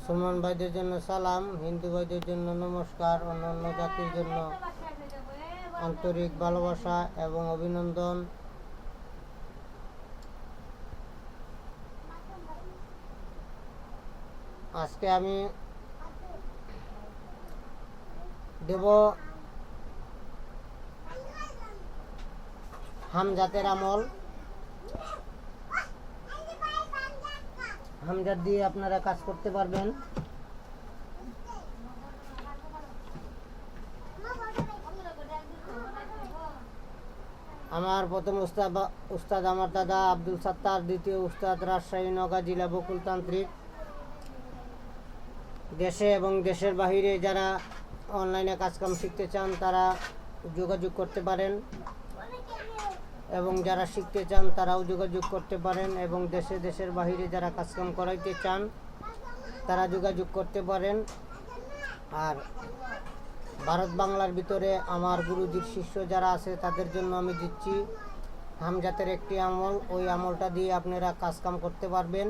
মুসলমান ভাইদের জন্য সালাম, হিন্দু ভাইদের জন্য নমস্কার, অন্যান্য জাতির জন্য আন্তরিক ভালোবাসা এবং অভিনন্দন। আজকে আমি দেব হামজাতের আমল। হামজাত দিয়ে আপনারা কাজ করতে পারবেন। আমার প্রথম উস্তাদ আমার দাদা আব্দুল সাত্তার, দ্বিতীয় উস্তাদ রাজশাহী নওগাঁ জেলা বকুলতান্ত্রিক। দেশে এবং দেশের বাহিরে যারা অনলাইনে কাজকাম শিখতে চান তারা যোগাযোগ করতে পারেন, এবং যারা শিখতে চান তারাও যোগাযোগ করতে পারেন, এবং দেশের বাহিরে যারা কাজকাম করাইতে চান তারা যোগাযোগ করতে পারেন। আর ভারত বাংলার ভিতরে আমার গুরুজির শিষ্য যারা আছে তাদের জন্য আমি দিচ্ছি হামজাতের একটি আমল। ওই আমলটা দিয়ে আপনারা কাজকাম করতে পারবেন।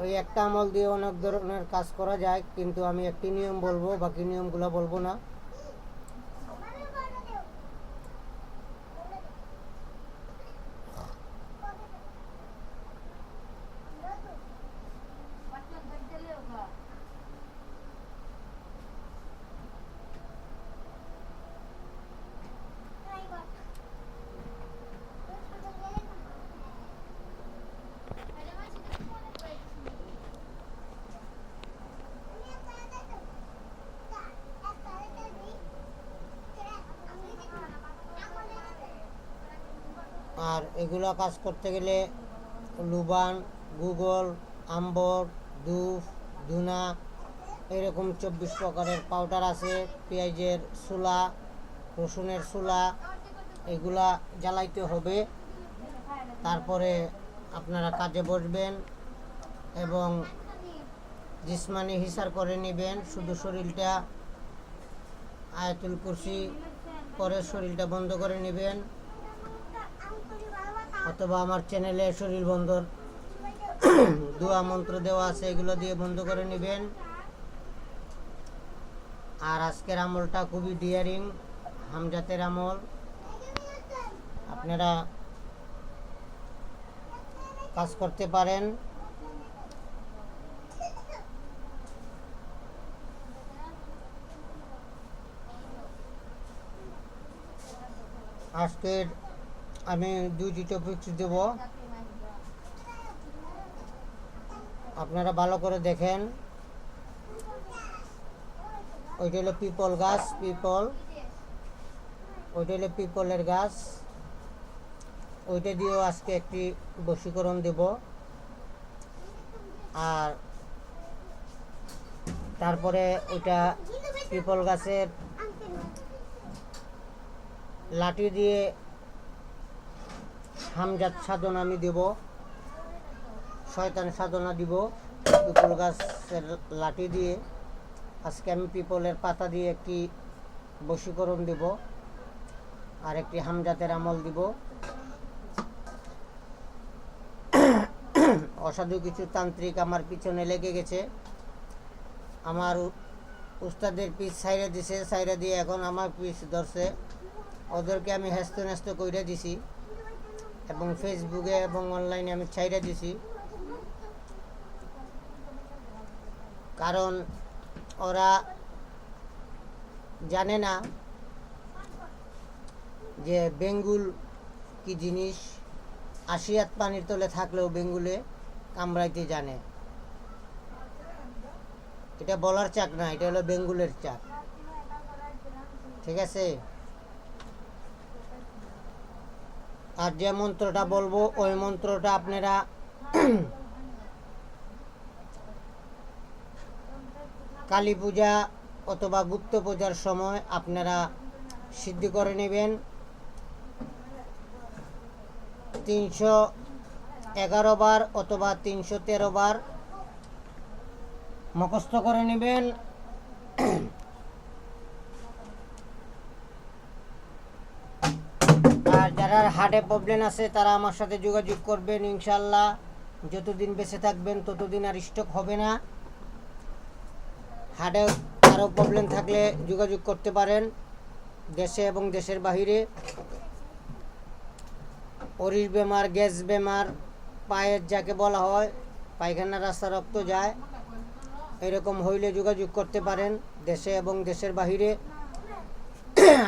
ওই একটা আমল দিয়ে অনেক ধরনের কাজ করা যায়, কিন্তু আমি একটি নিয়ম বলবো, বাকি নিয়মগুলো বলবো না। আর এগুলো কাজ করতে গেলে লুবান, গুগল, আম্বর, ধূপ, ধুনা, এরকম 24 প্রকারের পাউডার আছে। পেঁয়াজের চুলা, রসুনের চুলা, এগুলা জ্বালাইতে হবে। তারপরে আপনারা কাজে বসবেন এবং জিসমানি হিসার করে নেবেন। শুধু শরীরটা আয়াতুল কুরসি করে শরীরটা বন্ধ করে নেবেন, অথবা আমার চ্যানেলে শরীর বন্ধর দোয়া মন্ত্র দেওয়া আছে, এগুলো দিয়ে বন্ধ করে নেবেন। আর আজকের আমলটা খুবই ডিয়ারিং, হামজাতের আমল। আপনারা কাজ করতে পারেন। আজকের আমি 2টি টপিকস দেব, আপনারা ভালো করে দেখেন। ওইটা হলো পিপল গাছ, ওইটা হলো পিপলের গাছ। ওইটা দিয়েও আজকে একটি বশীকরণ দেব। আর তারপরে ওইটা পিপল গাছের লাঠি দিয়ে হামজাত সাধনা আমি দেব, শয়তান সাধনা দিব পিপল গাছের লাঠি দিয়ে। আজকে আমি পিপলের পাতা দিয়ে একটি বশীকরণ দেব আর একটি হামজাতের আমল দিব। অসাধু কিছু তান্ত্রিক আমার পিছনে লেগে গেছে, আমার উস্তাদের পিছ সাইরা দিছে, সাইরা দিয়ে এখন আমার পিছ ধরছে। ওদেরকে আমি হেস্ত ন্যস্ত করে দিছি এবং ফেসবুকে এবং অনলাইনে আমি ছাইরা দিছি, কারণ ওরা জানে না যে বেঙ্গুল কি জিনিস। আশিয়াত পানির তলে থাকলেও বেঙ্গুলে কামড়াইতে জানে। এটা বলার চাক না, এটা হলো বেঙ্গুলের চাক। ঠিক আছে? আর যে মন্ত্রটা বলবো ওই মন্ত্রটা আপনারা কালী পূজা অথবা গুপ্ত পূজার সময় আপনারা সিদ্ধি করে নেবেন। 311 বার অথবা 313 বার মুখস্থ করে নেবেন। আর যারা হার্টে প্রবলেম আছে তারা আমার সাথে যোগাযোগ করবেন। ইনশাল্লাহ যতদিন বেঁচে থাকবেন ততদিন আর স্ট্রোক হবে না। হার্টে কারো প্রবলেম থাকলে যোগাযোগ করতে পারেন, দেশে এবং দেশের বাহিরে। অরিশ বেমার, গ্যাস বেমার, পায়ের যাকে বলা হয় পায়খানা রাস্তা রক্ত যায়, এরকম হইলে যোগাযোগ করতে পারেন দেশে এবং দেশের বাহিরে।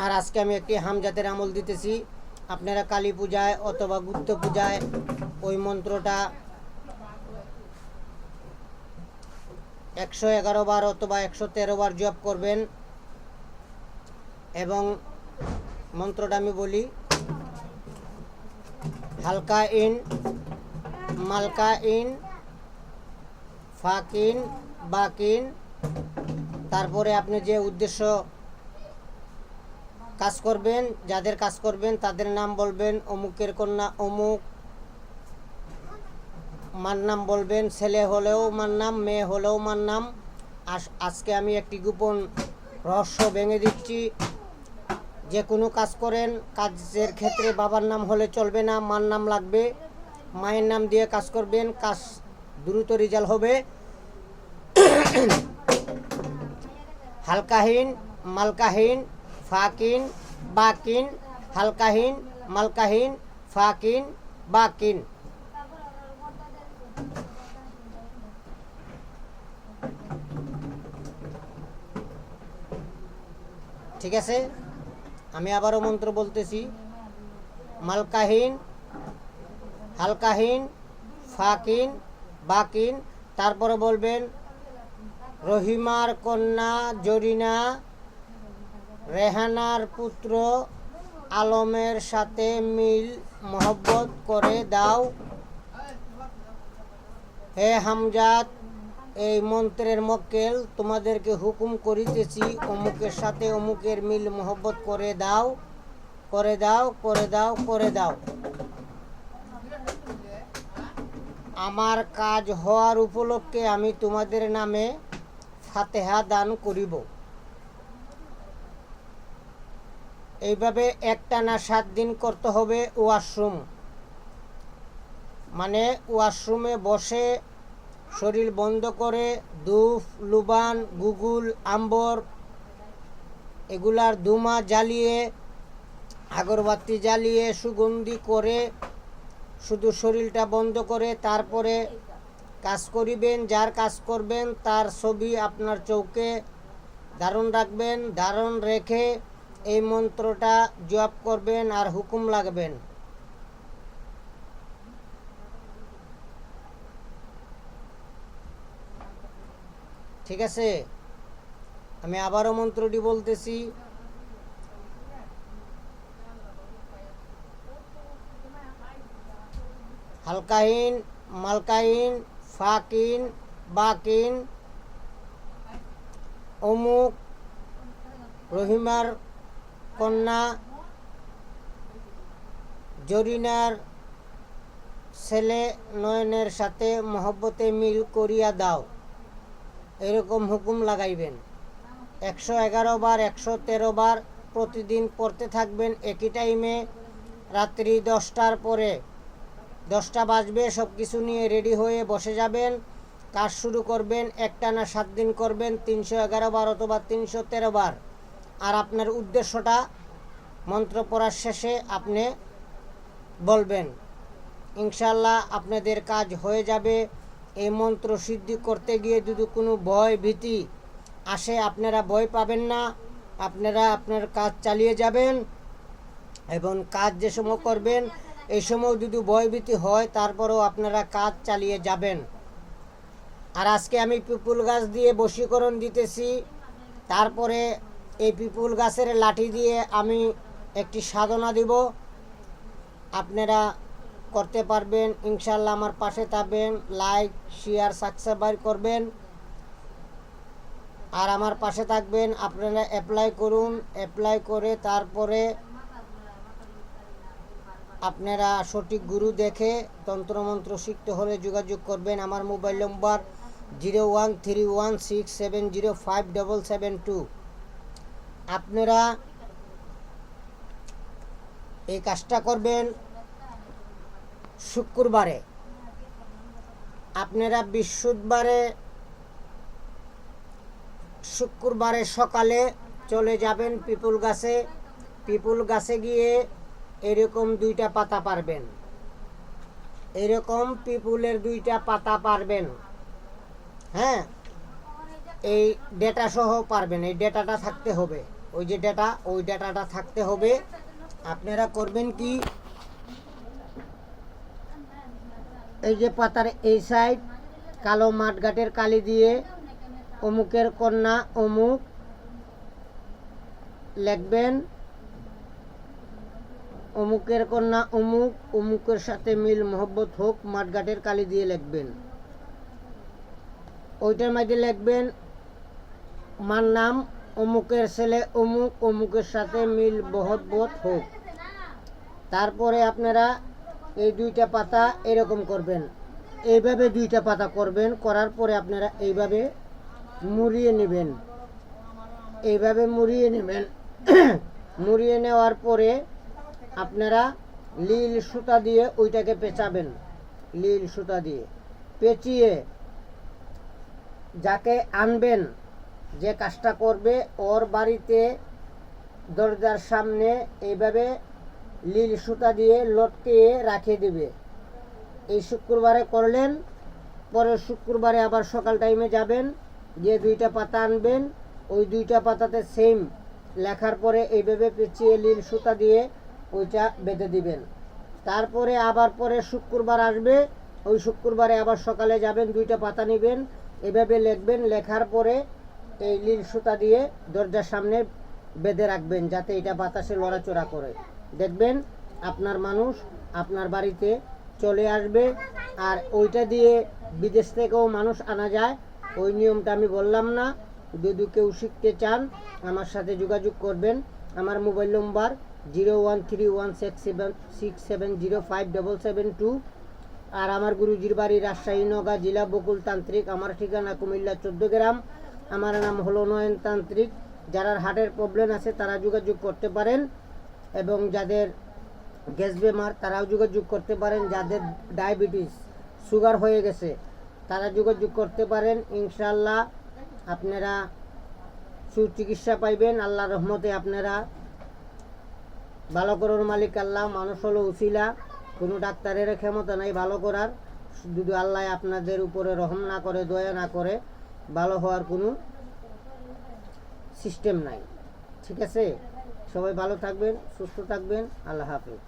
আর আজকে আমি একটি হামজাতের আমল দিতেছি। আপনারা কালী পূজায় অথবা গুপ্ত পূজায় ওই মন্ত্রটা 111 বার অথবা 113 বার জপ করবেন। এবং মন্ত্রটা আমি বলি, হালকা ইন, মালকা ইন, ফাকিন, বাকিন। তারপরে আপনি যে উদ্দেশ্য কাজ করবেন, যাদের কাজ করবেন তাদের নাম বলবেন। অমুকের কন্যা অমুক, মার নাম বলবেন। ছেলে হলেও মার নাম, মেয়ে হলেও মার নাম। আজকে আমি একটি গোপন রহস্য ভেঙে দিচ্ছি। যে কোনো কাজ করেন, কাজের ক্ষেত্রে বাবার নাম হলে চলবে না, মার নাম লাগবে। মায়ের নাম দিয়ে কাজ করবেন, কাজ দ্রুত রেজাল্ট হবে। হালকাহীন, মালকাহীন, ফাকিন, বাকিন, হালকাহীন, মালকাহীন, ফাকিন, বাকিন। ঠিক আছে, আমি আবারও মন্ত্র বলতেছি। মালকাহীন, হালকাহীন, ফাকিন, বাকিন। তারপরে বলবেন, রহিমার কন্যা জরিনা রেহানার পুত্র আলমের সাথে মিল মহব্বত করে দাও। হে হামজাত, এই মন্ত্রের মক্কেল, তোমাদেরকে হুকুম করিতেছি, অমুকের সাথে অমুকের মিল মহব্বত করে দাও, করে দাও, করে দাও, করে দাও। আমার কাজ হওয়ার উপলক্ষে আমি তোমাদের নামে ফাতেহা দান করিব। এইভাবে একটানা 7 দিন করতে হবে। ওয়াশরুম মানে ওয়াশরুমে বসে শরীর বন্ধ করে ধূপ, লুবান, গুগুল, আম্বর এগুলার ধুমা জ্বালিয়ে, আগরবাতি জ্বালিয়ে, সুগন্ধি করে শুধু শরীরটা বন্ধ করে তারপরে কাজ করিবেন। যার কাজ করবেন তার ছবি আপনার চৌকে ধারণ রাখবেন। ধারণ রেখে এই মন্ত্রটা জপ করবেন আর হুকুম লাগবেন। ঠিক আছে, আমি আবারও মন্ত্রটি বলতেছি। হালকাহীন, মালকাহীন, ফাকিন, বাকিন, অমুক রহিমার কন্যা জরিনার ছেলে নয়নের সাথে মহব্বতে মিল করিয়া দাও, এরকম হুকুম লাগাইবেন। 111 বার, 113 বার প্রতিদিন পড়তে থাকবেন। একই টাইমে রাত্রি 10টার পরে, 10টা বাজবে, সব কিছু নিয়ে রেডি হয়ে বসে যাবেন। কাজ শুরু করবেন। একটানা 7 দিন করবেন, 311 বার অথবা 313 বার। আর আপনার উদ্দেশ্যটা মন্ত্র পড়ার শেষে আপনি বলবেন। ইনশাল্লাহ আপনাদের কাজ হয়ে যাবে। এই মন্ত্র সিদ্ধি করতে গিয়ে যদি কোনো ভয় ভীতি আসে, আপনারা ভয় পাবেন না। আপনারা আপনার কাজ চালিয়ে যাবেন এবং কাজ যে সময় করবেন এই সময় যদি ভয় ভীতি হয় তারপরেও আপনারা কাজ চালিয়ে যাবেন। আর আজকে আমি পিপুল গাছ দিয়ে বশীকরণ দিতেছি। তারপরে এই পিপুল গাছের লাঠি দিয়ে আমি একটি সাধনা দিব, আপনারা করতে পারবেন ইনশাল্লাহ। আমার পাশে থাকবেন, লাইক, শেয়ার, সাবস্ক্রাইব করবেন আর আমার পাশে থাকবেন। আপনারা অ্যাপ্লাই করুন, অ্যাপ্লাই করে তারপরে আপনারা সঠিক গুরু দেখে তন্ত্রমন্ত্র শিখতে হলে যোগাযোগ করবেন। আমার মোবাইল নম্বর 013167057772। আপনারা এই কাজটা করবেন শুক্রবারে। আপনারা বৃহস্পতিবারে শুক্রবারে সকালে চলে যাবেন পিপুল গাছে গিয়ে এরকম 2টা পাতা পারবেন, এরকম পিপুলের 2টা পাতা পারবেন। হ্যাঁ, এই ডেটা সহ পারবেন, এই ডেটাটা থাকতে হবে, ওই যে ডেটা, ওই ডেটাটা থাকতে হবে। আপনারা করবেন কি, এই যে পাতার এই সাইড কালো মাঠঘাটের কালি দিয়ে অমুকের কন্যা অমুক লিখবেন, অমুকের কন্যা অমুক, অমুকের সাথে মিল মোহব্বত হোক, মাঠঘাটের কালি দিয়ে লিখবেন। ওইটার মধ্যে লিখবেন মার নাম অমুকের ছেলে অমুক, অমুকের সাথে মিল মোহব্বত হোক। তারপরে আপনারা এই 2টা পাতা এরকম করবেন, এইভাবে 2টা পাতা করবেন। করার পরে আপনারা এইভাবে মুড়িয়ে নেবেন, এইভাবে মুড়িয়ে নেবেন। মুড়িয়ে নেওয়ার পরে আপনারা লীল সুতা দিয়ে ওইটাকে পেঁচাবেন, লীল সুতা দিয়ে পেঁচিয়ে যাকে আনবেন, যে কাজটা করবে, ওর বাড়িতে দরজার সামনে এইভাবে লীল সুতা দিয়ে লটকে রাখিয়ে দেবে। এই শুক্রবারে করলেন, পরের শুক্রবারে আবার সকাল টাইমে যাবেন, গিয়ে 2টা পাতা আনবেন, ওই 2টা পাতাতে সেম লেখার পরে এইভাবে পেঁচিয়ে লীল সুতা দিয়ে ওইটা বেঁধে দিবেন। তারপরে আবার পরে শুক্রবার আসবে, ওই শুক্রবারে আবার সকালে যাবেন, 2টা পাতা নেবেন, এভাবে লিখবেন। লেখার পরে এই লীল সুতা দিয়ে দরজার সামনে বেঁধে রাখবেন, যাতে এটা বাতাসে লড়াচড়া করে। দেখবেন আপনার মানুষ আপনার বাড়িতে চলে আসবে। আর ওইটা দিয়ে বিদেশ থেকেও মানুষ আনা যায়, ওই নিয়মটা আমি বললাম না। যদি কেউ শিখতে চান আমার সাথে যোগাযোগ করবেন। আমার মোবাইল নম্বর 013167057772। আর আমার গুরুজির বাড়ি রাজশাহী নওগাঁ জেলা বকুলতান্ত্রিক। আমার ঠিকানা কুমিল্লা 14 গ্রাম। আমার নাম হলো নয়ন তান্ত্রিক। যারা হার্টের প্রবলেম আছে তারা যোগাযোগ করতে পারেন, এবং যাদের গ্যাস বেমার তারাও যোগাযোগ করতে পারেন। যাদের ডায়াবেটিস সুগার হয়ে গেছে তারা যোগাযোগ করতে পারেন। ইনশাআল্লাহ আপনারা সুচিকিৎসা পাইবেন। আল্লাহর রহমতে আপনারা ভালো করার মালিক আল্লাহ, মানুষ হলো উসিলা, কোনো ডাক্তারের ক্ষমতা নাই ভালো করার। যদি আল্লাহ আপনাদের উপরে রহম না করে, দয়া না করে, ভালো হওয়ার কোনো সিস্টেম নাই। ঠিক আছে, সবাই ভালো থাকবেন, সুস্থ থাকবেন। আল্লাহ হাফেজ।